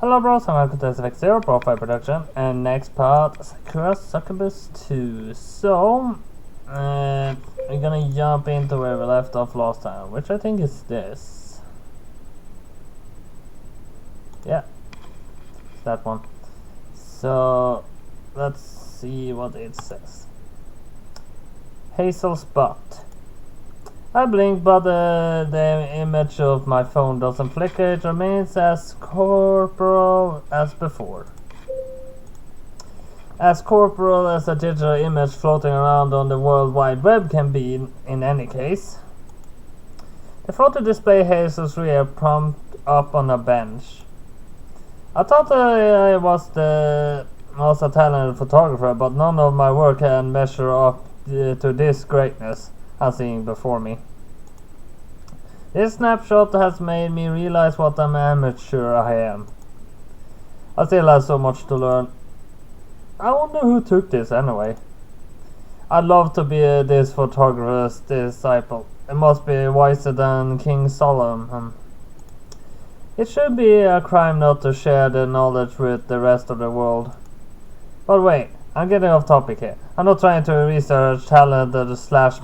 Hello bros, and welcome to SFX0 Profile Production, and next part, Sakura Succubus 2. So, we're gonna jump into where we left off last time, which I think is this. Yeah, it's that one. So, let's see what it says. Hazel spot. I blink, but the image of my phone doesn't flicker. It remains as corporal as before. As corporal as a digital image floating around on the World Wide Web can be in any case. The photo display Hazel's rear propped up on a bench. I thought I was a talented photographer, but none of my work can measure up to this greatness I'm seeing before me. This snapshot has made me realize what an amateur I am. I still have so much to learn. I wonder who took this anyway. I'd love to be this photographer's disciple. It must be wiser than King Solomon. It should be a crime not to share the knowledge with the rest of the world. But wait. I'm getting off topic here. I'm not trying to research talented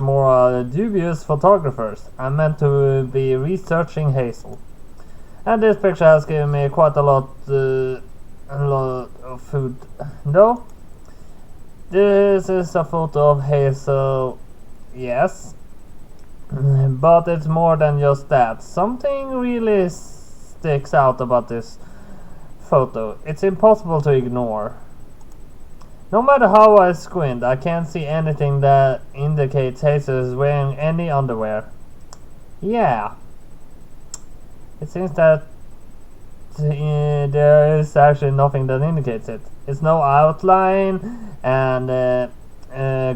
/ more dubious photographers. I'm meant to be researching Hazel. And this picture has given me quite a lot of food. No? This is a photo of Hazel, yes. But it's more than just that. Something really sticks out about this photo. It's impossible to ignore. No matter how I squint, I can't see anything that indicates Hazel is wearing any underwear. Yeah. It seems that there is actually nothing that indicates it. It's no outline, and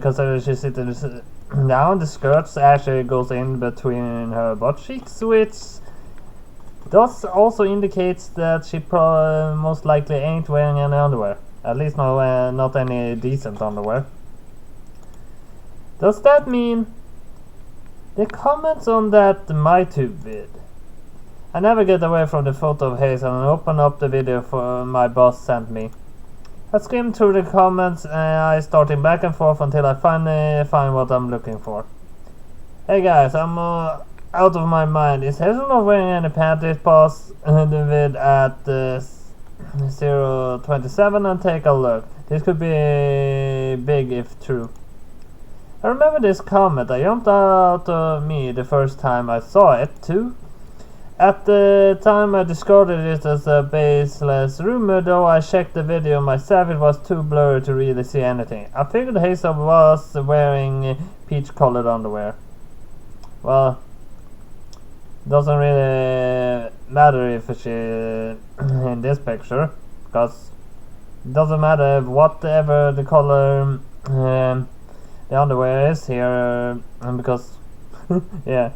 considering she's sitting down, the skirts actually goes in between her butt cheeks, which thus also indicates that she most likely ain't wearing any underwear. At least not any decent underwear. Does that mean the comments on that MyTube vid? I never get away from the photo of Hazel and open up the video my boss sent me. I skim through the comments and I starting back and forth until I finally find what I'm looking for. Hey guys, I'm out of my mind. Is Hazel not wearing any panties? Pause the vid at 027 and take a look. This could be big if true. I remember this comment. I jumped out of me the first time I saw it too. At the time I discarded it as a baseless rumor, though I checked the video myself. It was too blurry to really see anything. I figured Hazel was wearing peach colored underwear. Well, doesn't really matter if she in this picture, because it doesn't matter whatever the color the underwear is here, because yeah,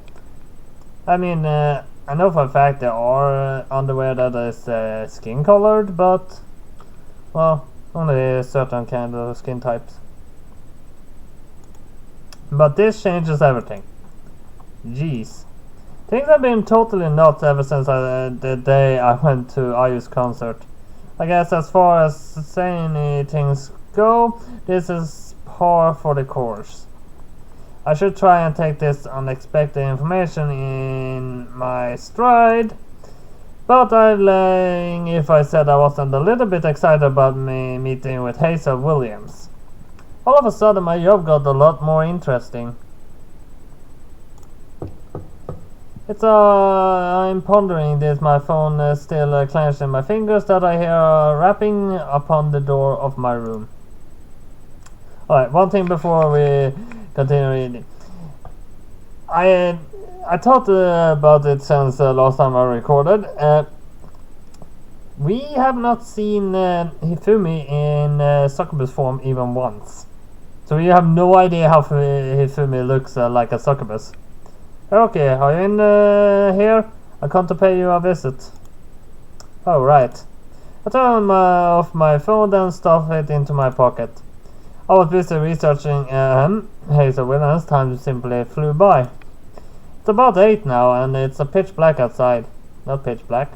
I mean I know for a fact there are underwear that is skin colored, but well, only certain kind of skin types. But this changes everything. Jeez. Things have been totally nuts ever since the day I went to IU's concert. I guess as far as saying things go, this is par for the course. I should try and take this unexpected information in my stride, but I'm lying if I said I wasn't a little bit excited about me meeting with Hazel Williams. All of a sudden my job got a lot more interesting. I'm pondering this, my phone still clenched in my fingers, that I hear rapping upon the door of my room. Alright, one thing before we continue reading. I thought about it since last time I recorded. We have not seen Hifumi in succubus form even once. So we have no idea how Hifumi looks like a succubus. Okay, are you in here? I come to pay you a visit. Oh, right. I turn off my phone and stuff it into my pocket. I was busy researching Hazel Williams. Time simply flew by. It's about 8 now and it's a pitch black outside. Not pitch black.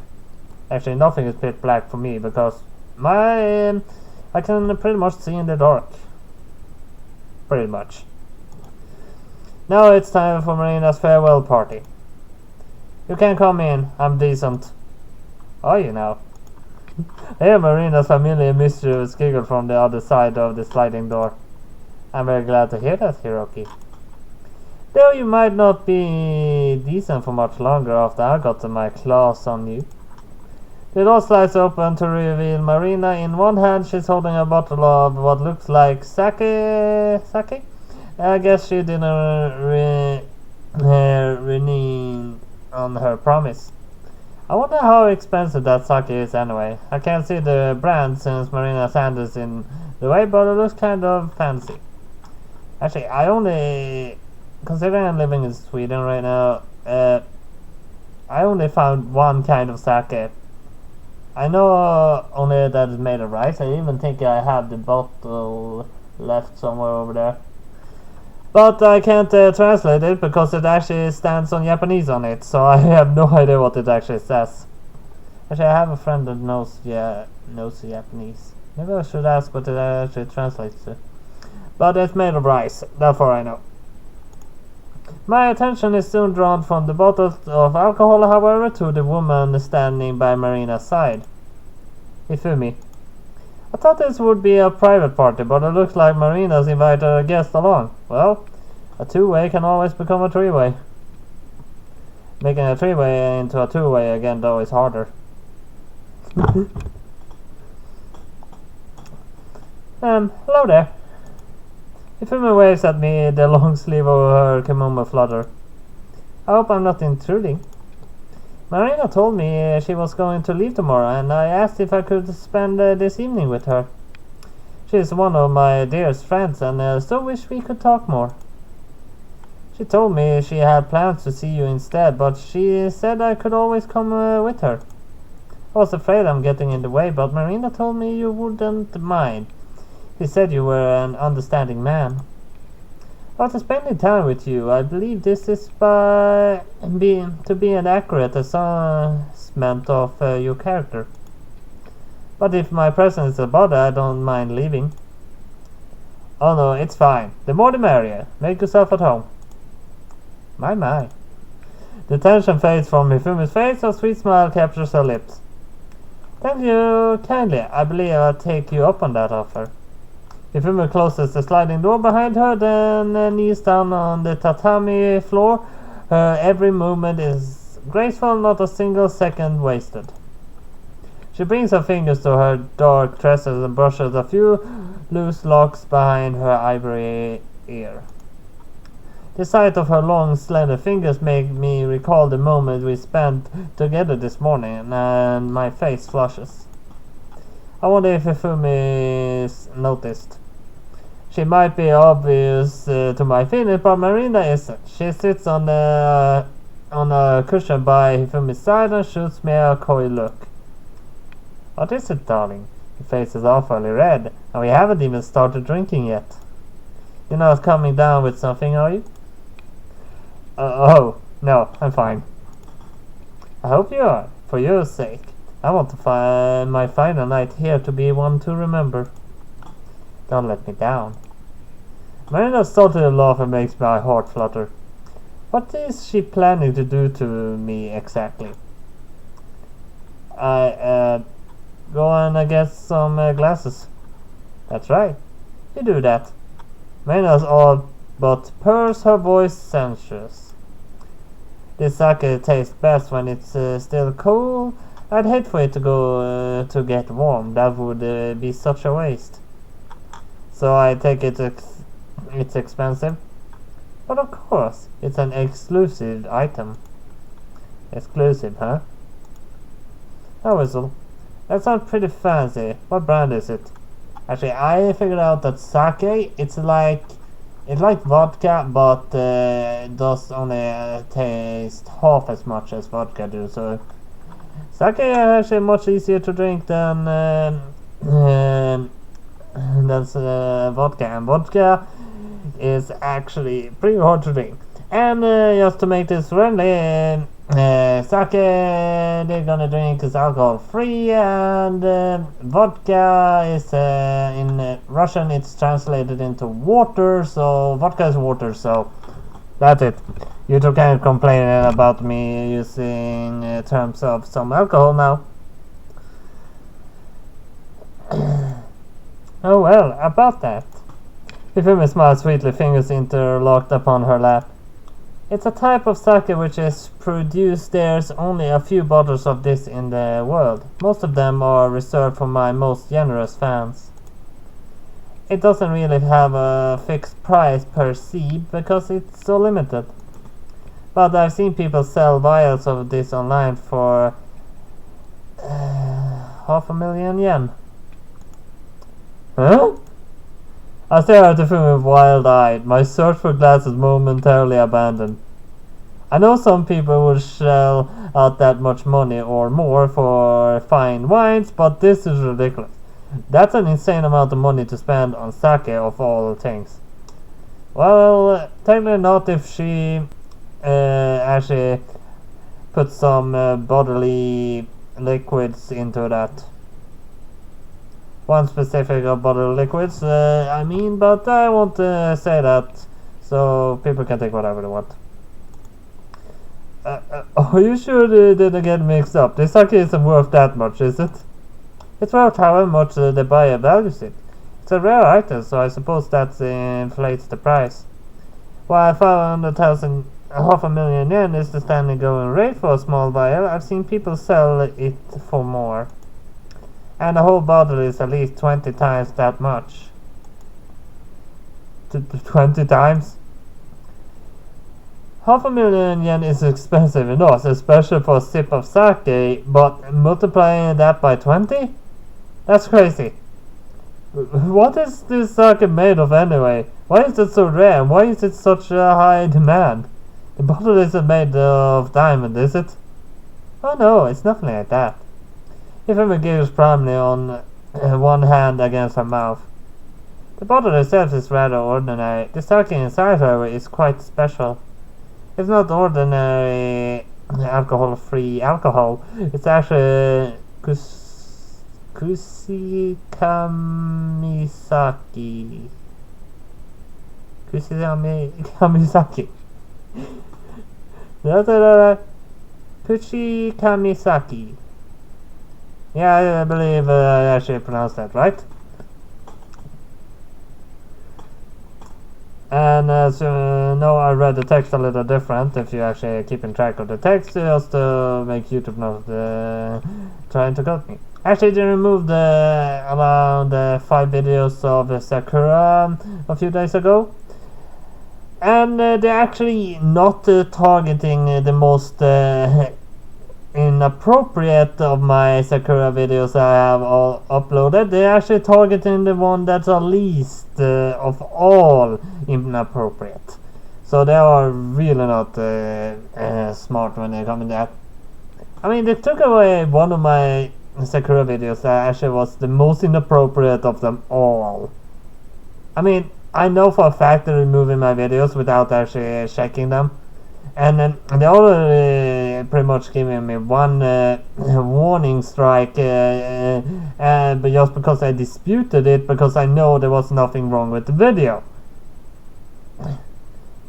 Actually, nothing is pitch black for me because I can pretty much see in the dark. Pretty much. Now it's time for Marina's farewell party. You can come in. I'm decent. Are you now? I hear Marina's familiar mischievous giggle from the other side of the sliding door. I'm very glad to hear that, Hiroki. Though you might not be decent for much longer after I got my claws on you. The door slides open to reveal Marina. In one hand, she's holding a bottle of what looks like sake? I guess she didn't renege on her promise. I wonder how expensive that sake is anyway. I can't see the brand since Marina's hand is in the way, but it looks kind of fancy. Actually, considering I'm living in Sweden right now, I only found one kind of sake. I know only that it's made of rice. I even think I have the bottle left somewhere over there. But I can't translate it because it actually stands on Japanese on it, so I have no idea what it actually says. Actually, I have a friend that knows Japanese. Maybe I should ask what it actually translates to. But it's made of rice, therefore I know. My attention is soon drawn from the bottle of alcohol, however, to the woman standing by Marina's side. Ifumi. I thought this would be a private party, but it looks like Marina's invited a guest along. Well, a two-way can always become a three-way. Making a three-way into a two-way again, though, is harder. Hello there. Ifumi waves at me, the long sleeve of her kimono flutter. I hope I'm not intruding. Marina told me she was going to leave tomorrow, and I asked if I could spend this evening with her. She is one of my dearest friends, and so wish we could talk more. She told me she had plans to see you instead, but she said I could always come with her. I was afraid I'm getting in the way, but Marina told me you wouldn't mind. He said you were an understanding man. After spending time with you, I believe this is to be an accurate assessment of your character. But if my presence is a bother, I don't mind leaving. Oh no, it's fine. The more the merrier. Make yourself at home. My. The tension fades from Mifumi's face, a sweet smile captures her lips. Thank you kindly. I believe I'll take you up on that offer. Ifumi closes the sliding door behind her, then kneels down on the tatami floor. Her every movement is graceful, not a single second wasted. She brings her fingers to her dark tresses and brushes a few loose locks behind her ivory ear. The sight of her long, slender fingers made me recall the moment we spent together this morning, and my face flushes. I wonder if Ifumi's noticed. She might be obvious to my feelings, but Marina isn't. She sits on a cushion by Ifumi's side and shoots me a coy look. What is it, darling? Your face is awfully red, and we haven't even started drinking yet. You're not coming down with something, are you? Oh, no, I'm fine. I hope you are, for your sake. I want to find my final night here to be one to remember. Don't let me down. Marina's salty laughter makes my heart flutter. What is she planning to do to me exactly? Go and get some glasses. That's right. You do that. Marina's odd, but purrs her voice sensuous. This sake tastes best when it's still cool. I'd hate for it to go to get warm. That would be such a waste. So I take it it's expensive. But of course, it's an exclusive item. Exclusive, huh? I whistle. That sounds pretty fancy. What brand is it? Actually, I figured out that sake, it's like vodka, but does only taste half as much as vodka do. So sake is actually much easier to drink than vodka, and vodka is actually pretty hard to drink. And just to make this friendly, Sake they're gonna drink is alcohol free, and vodka is in Russian it's translated into water, so vodka is water, so that's it. You two can't complain about me using terms of some alcohol now. Oh well, about that. Hifumi smiled sweetly, fingers interlocked upon her lap. It's a type of sake which is produced. There's only a few bottles of this in the world. Most of them are reserved for my most generous fans. It doesn't really have a fixed price per se because it's so limited. But I've seen people sell vials of this online for 500,000 yen. Huh? I stare at the film wild-eyed, my search for glasses momentarily abandoned. I know some people would shell out that much money or more for fine wines, but this is ridiculous. That's an insane amount of money to spend on sake of all things. Well, technically not if she actually put some bodily liquids into that. One specific bodily liquids, I mean, but I won't say that, so people can take whatever they want. Oh, you sure didn't get mixed up? This sake isn't worth that much, is it? It's worth however much the buyer values it. It's a rare item, so I suppose that inflates the price. While 500,000, 500,000 yen is the standing going rate for a small vial, I've seen people sell it for more. And the whole bottle is at least 20 times that much. 20 times? 500,000 yen is expensive enough, especially for a sip of sake, but multiplying that by 20? That's crazy. What is this sake made of anyway? Why is it so rare, and why is it such a high demand? The bottle isn't made of diamond, is it? Oh no, it's nothing like that. Hifumi giggles proudly on one hand against her mouth. The bottle itself is rather ordinary. The sake inside, however, is quite special. It's not ordinary alcohol-free alcohol. It's actually Kusikamisaki. Kusikamisaki. Kuchikamisaki. Yeah, I believe I actually pronounced that right. And as you know, I read the text a little different. If you actually keeping track of the text, just to make YouTube not trying to cut me. Actually, they removed around 5 videos of Sakura a few days ago. And they're actually not targeting the most inappropriate of my Sakura videos I have all uploaded. They're actually targeting the one that's the least of all inappropriate. So they are really not smart when they come in that. I mean, they took away one of my Sakura videos that actually was the most inappropriate of them all. I mean, I know for a fact they're removing my videos without actually checking them. And then they already pretty much giving me one warning strike, but just because I disputed it, because I know there was nothing wrong with the video.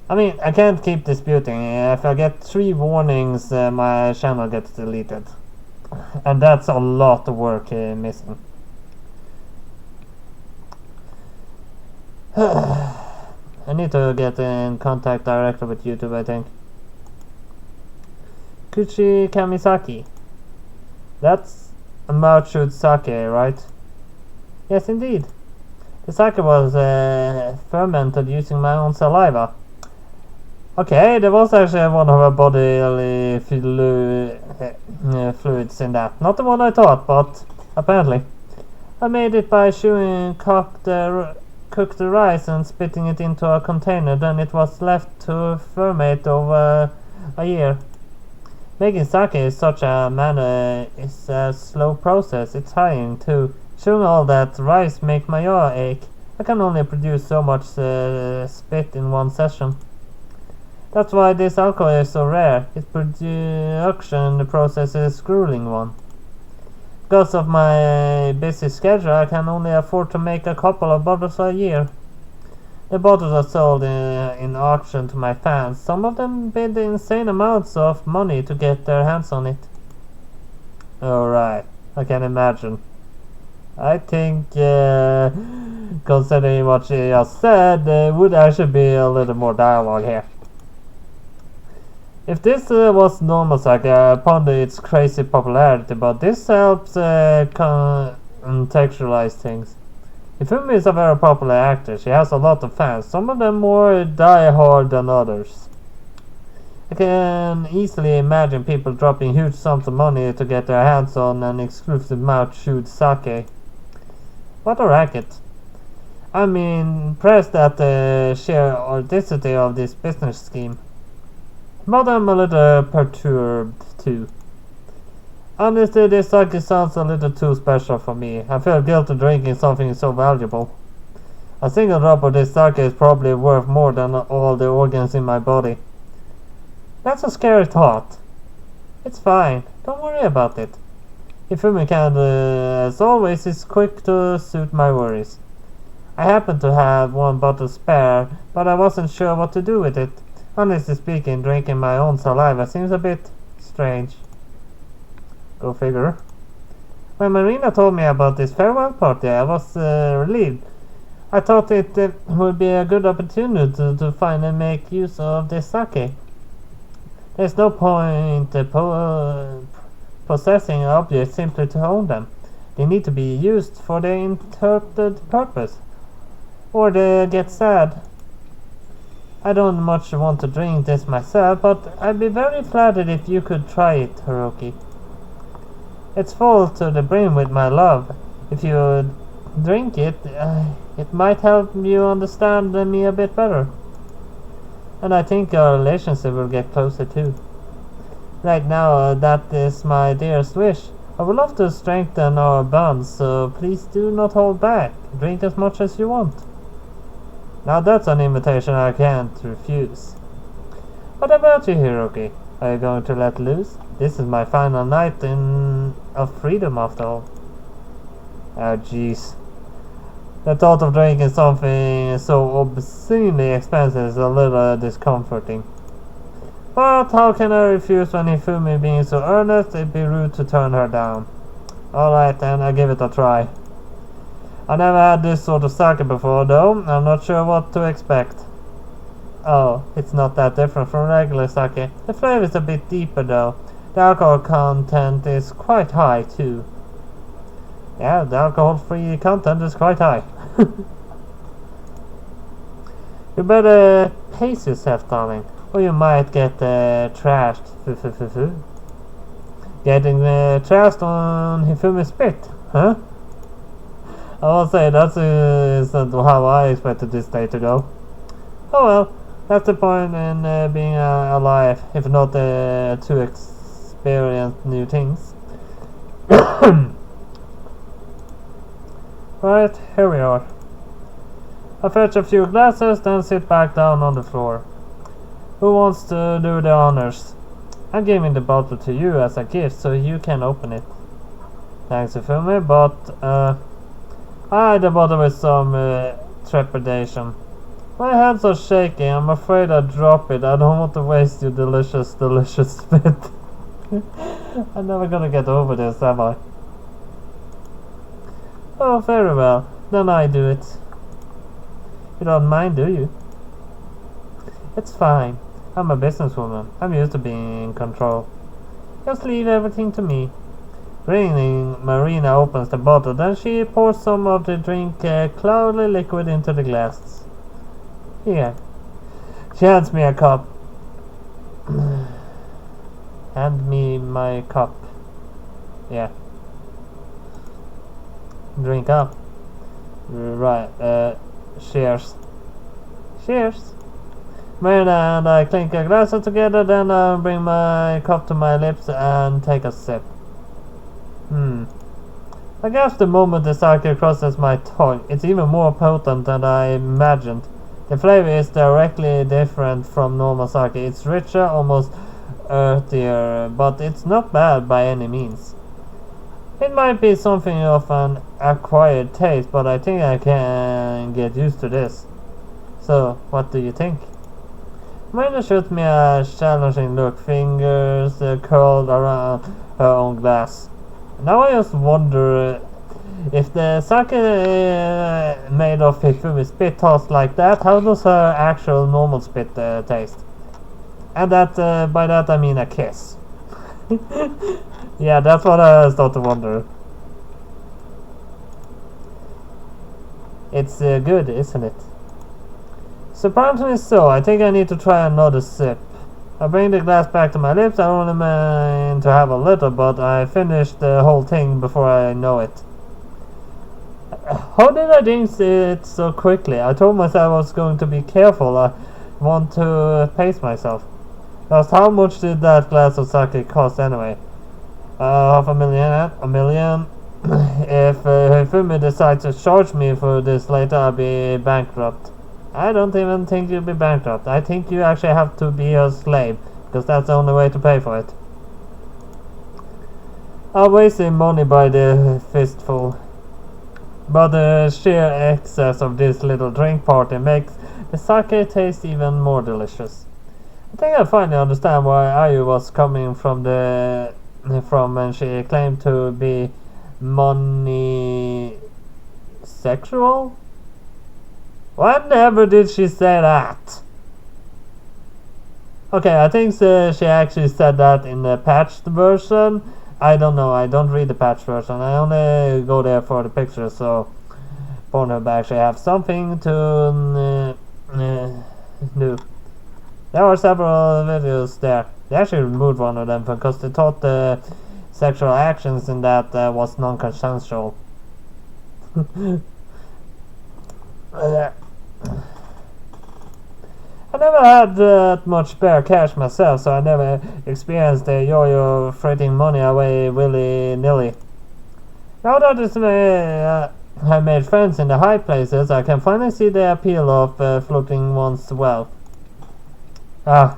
I mean, I can't keep disputing. If I get 3 warnings, my channel gets deleted. And that's a lot of work missing. I need to get in contact directly with YouTube, I think. Kuchikamisaki. That's a mouth-chewed sake, right? Yes, indeed. The sake was fermented using my own saliva. Okay, there was actually one of her bodily fluids in that. Not the one I thought, but apparently. I made it by chewing cooked rice and spitting it into a container, then it was left to ferment over a year. Making sake is such a is a slow process. It's tiring too. Chewing all that rice makes my jaw ache. I can only produce so much spit in one session. That's why this alcohol is so rare. Its production process is a grueling one. Because of my busy schedule, I can only afford to make a couple of bottles a year. The bottles are sold in auction to my fans. Some of them bid insane amounts of money to get their hands on it. Alright, I can imagine. I think, considering what she just said, there would actually be a little more dialogue here. If this was normal saga, I ponder its crazy popularity, but this helps contextualize things. Ifumi is a very popular actor. She has a lot of fans, some of them more die-hard than others. I can easily imagine people dropping huge sums of money to get their hands on an exclusive mouth-chewed sake. What a racket. I'm impressed at the sheer audacity of this business scheme. But I'm a little perturbed too. Honestly, this sake sounds a little too special for me. I feel guilty drinking something so valuable. A single drop of this sake is probably worth more than all the organs in my body. That's a scary thought. It's fine. Don't worry about it. Ifumi can, as always, is quick to suit my worries. I happen to have one bottle spare, but I wasn't sure what to do with it. Honestly speaking, drinking my own saliva seems a bit strange. Go figure. When Marina told me about this farewell party, I was relieved. I thought it would be a good opportunity to finally make use of this sake. There's no point possessing objects simply to own them. They need to be used for their intended purpose, or they get sad. I don't much want to drink this myself, but I'd be very flattered if you could try it, Hiroki. It's full to the brim with my love. If you drink it, it might help you understand me a bit better. And I think our relationship will get closer too. Right now, that is my dearest wish. I would love to strengthen our bonds, so please do not hold back. Drink as much as you want. Now that's an invitation I can't refuse. What about you, Hiroki? Are you going to let loose? This is my final night of freedom after all. Oh jeez. The thought of drinking something so obscenely expensive is a little discomforting. But how can I refuse when Ifumi being so earnest? It'd be rude to turn her down. Alright then, I'll give it a try. I never had this sort of sake before though. I'm not sure what to expect. Oh, it's not that different from regular sake. The flavor is a bit deeper though. The alcohol content is quite high too. Yeah, the alcohol-free content is quite high. You better pace yourself, darling, or you might get trashed. Getting trashed on Hifumi's spit, huh? I will say that's isn't how I expected this day to go. Oh well, that's the point in being alive, if not to experience new things. Right, here we are. I fetch a few glasses, then sit back down on the floor. Who wants to do the honors? I'm giving the bottle to you as a gift, so you can open it. Thanks, Ifumi, but I had the bottle with some trepidation. My hands are shaking. I'm afraid I'll drop it. I don't want to waste your delicious spit. I'm never gonna get over this, am I? Oh, very well. Then I do it. You don't mind, do you? It's fine. I'm a businesswoman. I'm used to being in control. Just leave everything to me. Grinning, Marina opens the bottle. Then she pours some of the drink cloudy liquid into the glass. Here. She hands me a cup. Hand me my cup. Yeah. Drink up. Right, cheers. Cheers. Marina and I clink a glass together, then I bring my cup to my lips and take a sip. I guess the moment the sake crosses my tongue, it's even more potent than I imagined. The flavor is directly different from normal sake. It's richer, almost earthier, but it's not bad by any means. It might be something of an acquired taste, but I think I can get used to this. So, what do you think? Mina shoots me a challenging look, fingers curled around her own glass. Now I just wonder if the sake made of Hifumi spit tastes like that, how does her actual normal spit taste? And that by that I mean a kiss. Yeah, that's what I start to wonder. It's good, isn't it? Surprisingly so. I think I need to try another sip. I bring the glass back to my lips. I only meant to have a little, but I finished the whole thing before I know it. How did I drink it so quickly? I told myself I was going to be careful. I want to pace myself. Just how much did that glass of sake cost anyway? $500,000? $1 million? If Hifumi decides to charge me for this later, I'll be bankrupt. I don't even think you'll be bankrupt. I think you actually have to be a slave, because that's the only way to pay for it. I'll waste money by the fistful. But the sheer excess of this little drink party makes the sake taste even more delicious. I think I finally understand why Ayu was coming from when she claimed to be monisexual. Whenever did she say that? Okay, I think she actually said that in the patched version. I don't know, I don't read the patched version. I only go there for the pictures, so Pornhub actually have something to do. There were several videos there. They actually removed one of them because they thought the sexual actions in that was non-consensual. I never had that much spare cash myself, so I never experienced the yo-yo fritting money away willy-nilly. Now that I made friends in the high places, I can finally see the appeal of floating one's wealth. I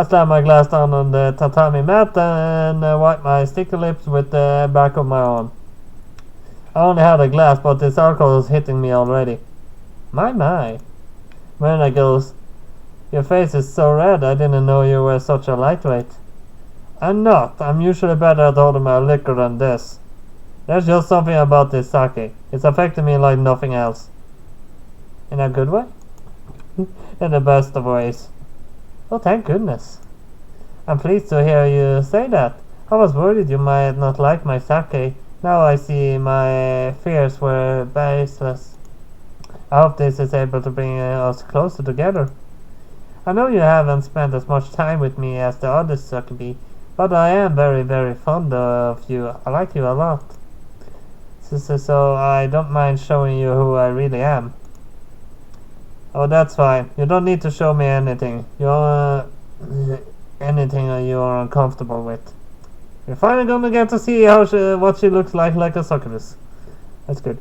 slammed my glass down on the tatami mat and wiped my sticky lips with the back of my arm. I only had a glass, but this alcohol is hitting me already. My. Mirna goes, your face is so red, I didn't know you were such a lightweight. I'm not. I'm usually better at holding my liquor than this. There's just something about this sake. It's affecting me like nothing else. In a good way? In the best of ways. Oh, thank goodness. I'm pleased to hear you say that. I was worried you might not like my sake. Now I see my fears were baseless. I hope this is able to bring us closer together. I know you haven't spent as much time with me as the other Succubus, but I am very, very fond of you. I like you a lot. So I don't mind showing you who I really am. Oh, that's fine. You don't need to show me anything. Anything you are uncomfortable with. You're finally gonna get to see what she looks like a succubus. That's good.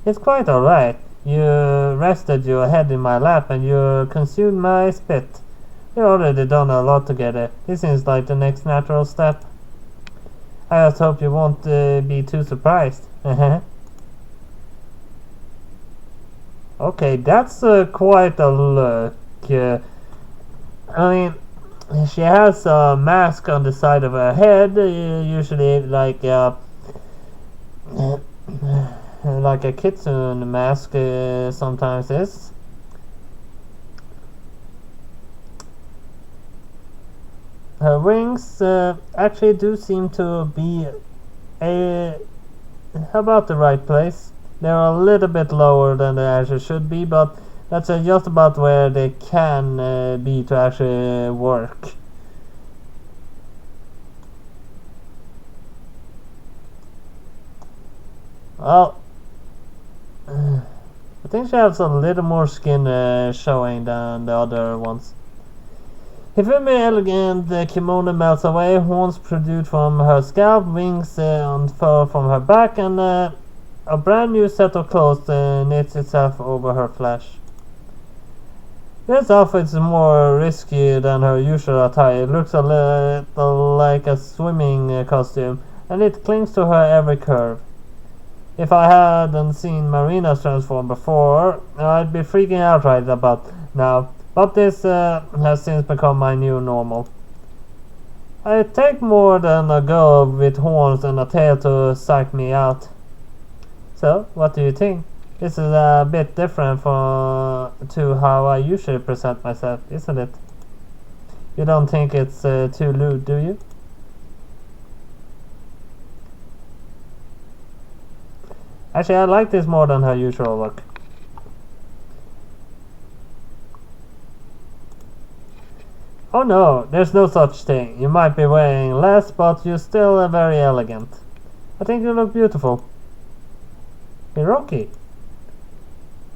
It's quite alright. You rested your head in my lap and you consumed my spit. We've already done a lot together. This seems like the next natural step. I just hope you won't be too surprised. Okay, that's quite a look. I mean, she has a mask on the side of her head, usually like a kitsune mask sometimes is. Her wings actually do seem to be about the right place. They're a little bit lower than they actually should be, but that's just about where they can be to actually work. Well, I think she has a little more skin showing than the other ones. Hifumi elegant kimono melts away, horns protrude from her scalp, wings unfurl from her back, and a brand new set of clothes knits itself over her flesh. This outfit is more risky than her usual attire. It looks a little like a swimming costume, and it clings to her every curve. If I hadn't seen Marina's transform before, I'd be freaking out right about now. But this has since become my new normal. I take more than a girl with horns and a tail to psych me out. So, what do you think? This is a bit different to how I usually present myself, isn't it? You don't think it's too lewd, do you? Actually, I like this more than her usual look. Oh no, there's no such thing. You might be wearing less, but you're still very elegant. I think you look beautiful. Hiroki.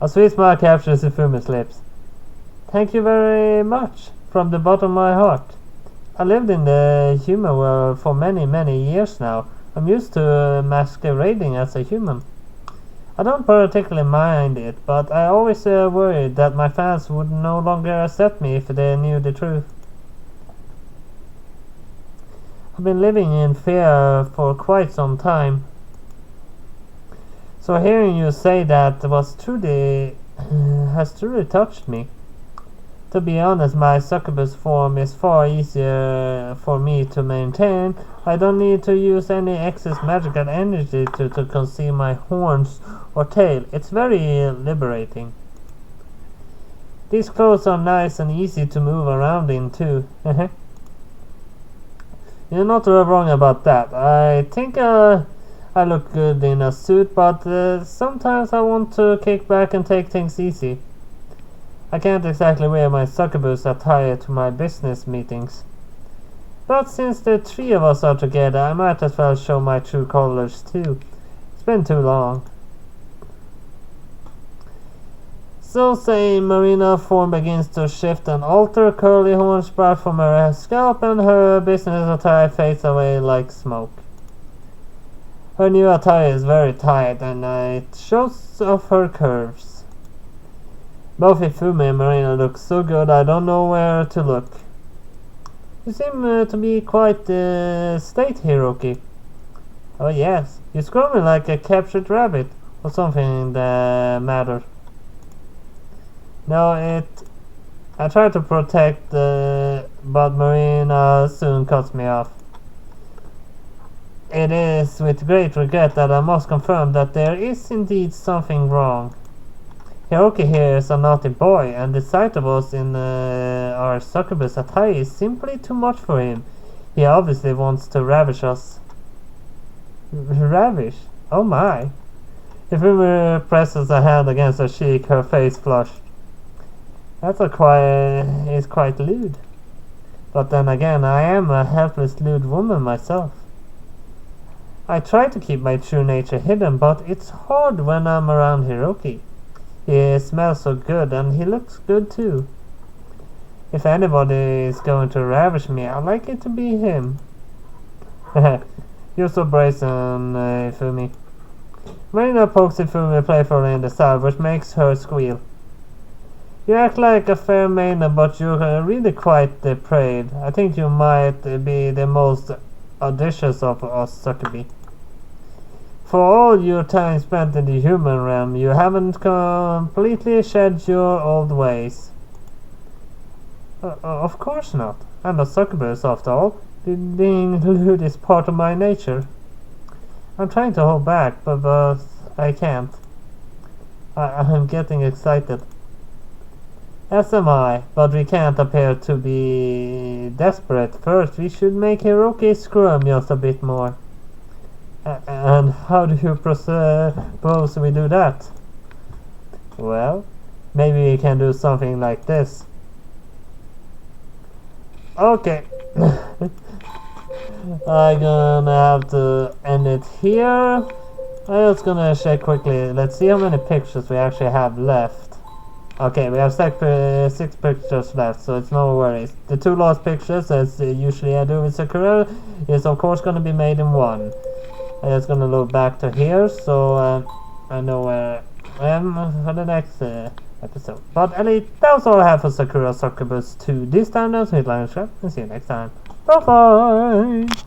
A sweet smile captures Ifumi's lips. Thank you very much, from the bottom of my heart. I lived in the human world for many, many years now. I'm used to masquerading as a human. I don't particularly mind it, but I always worried that my fans would no longer accept me if they knew the truth. I've been living in fear for quite some time. So hearing you say that has truly touched me. To be honest, my succubus form is far easier for me to maintain. I don't need to use any excess magical energy to conceal my horns or tail. It's very liberating. These clothes are nice and easy to move around in too. You're not wrong about that. I think I look good in a suit, but sometimes I want to kick back and take things easy. I can't exactly wear my succubus attire to my business meetings. But since the three of us are together, I might as well show my true colors too. It's been too long. So saying, Marina's form begins to shift and alter. Curly horns sprout from her scalp and her business attire fades away like smoke. Her new attire is very tight and it shows off her curves. Both Ifumi and Marina look so good I don't know where to look. You seem to be quite state Hiroki. Oh yes, you're squirming like a captured rabbit or something the matter. No, I try to protect, but Marina soon cuts me off. It is with great regret that I must confirm that there is indeed something wrong. Hiroki here is a naughty boy, and the sight of us in our succubus attire is simply too much for him. He obviously wants to ravish us. Ravish? Oh my. Ifumi presses a hand against her cheek, her face flushed. That's quite lewd. But then again, I am a helpless lewd woman myself. I try to keep my true nature hidden, but it's hard when I'm around Hiroki. He smells so good, and he looks good too. If anybody is going to ravish me, I'd like it to be him. You're so brazen, Ifumi. Marina pokes Ifumi playfully in the side, which makes her squeal. You act like a fair maiden, but you're really quite depraved. I think you might be the most audacious of us succubi. For all your time spent in the human realm, you haven't completely shed your old ways. Of course not. I'm a succubus after all. Being lewd is part of my nature. I'm trying to hold back, but I can't. I'm getting excited. As am I, but we can't appear to be desperate. First, we should make Hiroki squirm just a bit more. And how do you propose we do that? Well, maybe we can do something like this. Okay. I'm gonna have to end it here. I'm just gonna check quickly. Let's see how many pictures we actually have left. Okay, we have 6 pictures left, so it's no worries. The 2 last pictures, as usually I do with Sakura, is of course going to be made in one. I'm just going to load back to here, so I know where I am for the next episode. But Elite, that was all I have for Sakura Succubus 2 this time. Don't hit like and subscribe, and see you next time. Bye bye!